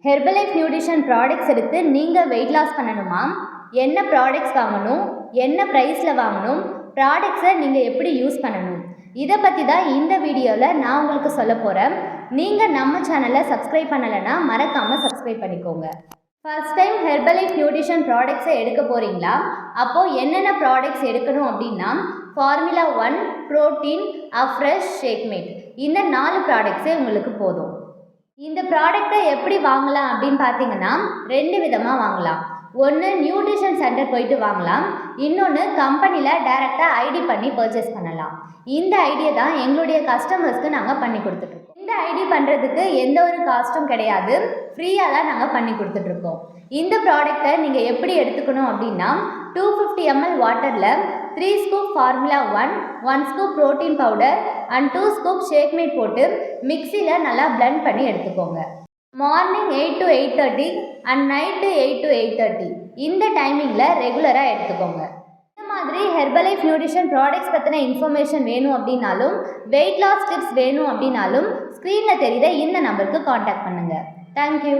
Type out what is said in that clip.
Herbalife nutrition products எடுத்து நீங்கள் weight loss பண்ணணுமா? என்ன ப்ராடக்ட்ஸ் வாங்கணும், என்ன ப்ரைஸில் வாங்கணும், ப்ராடக்ட்ஸை நீங்கள் எப்படி யூஸ் பண்ணணும், இதை பற்றி தான் இந்த வீடியோவில் நான் உங்களுக்கு சொல்ல போகிறேன். நீங்கள் நம்ம சேனலை சப்ஸ்கிரைப் பண்ணலைன்னா மறக்காமல் சப்ஸ்கிரைப் பண்ணிக்கோங்க. ஃபர்ஸ்ட் டைம் ஹெர்பலைஃப் நியூட்ரிஷன் ப்ராடக்ட்ஸை எடுக்க போகிறீங்களா? அப்போது என்னென்ன ப்ராடக்ட்ஸ் எடுக்கணும் அப்படின்னா, ஃபார்முலா 1, ப்ரோட்டீன், அஃப்ரெஷ், ஷேக்மேட், இந்த 4 ப்ராடக்ட்ஸே உங்களுக்கு போதும். இந்த ப்ராடக்டை எப்படி வாங்கலாம் அப்படின்னு பார்த்தீங்கன்னா 2 விதமாக வாங்கலாம். ஒன்று நியூட்ரிஷன் சென்டர் போயிட்டு வாங்கலாம், இன்னொன்று கம்பெனியில் டைரெக்டாக ஐடி பண்ணி பர்ச்சேஸ் பண்ணலாம். இந்த ஐடியா தான் எங்களுடைய கஸ்டமர்ஸ்க்கு நாங்கள் பண்ணி கொடுத்துட்ருக்கோம். இந்த ஐடி பண்ணுறதுக்கு எந்த ஒரு காஸ்ட்டும் கிடையாது, ஃப்ரீயாக தான் நாங்கள் பண்ணி கொடுத்துட்ருக்கோம். இந்த ப்ராடக்டை நீங்கள் எப்படி எடுத்துக்கணும் அப்படின்னா, 250 ml வாட்டரில் 3 scoop formula 1, 1 scoop protein powder and 2 scoop Shakemate போட்டு மிக்சியில் நல்லா பிளெண்ட் பண்ணி எடுத்துக்கோங்க. Morning 8 to 8:30 and night 8 to 8:30 இந்த டைமிங்கில் ரெகுலராக எடுத்துக்கோங்க. இந்த மாதிரி ஹெர்பலைஃப் நியூட்ரிஷன் ப்ராடக்ட்ஸ் பற்றின இன்ஃபர்மேஷன் வேணும் அப்படின்னாலும், வெயிட் லாஸ் டிப்ஸ் வேணும் அப்படின்னாலும் ஸ்க்ரீனில் தெரியுற இந்த நம்பருக்கு காண்டாக்ட் பண்ணுங்கள். தேங்க்யூ.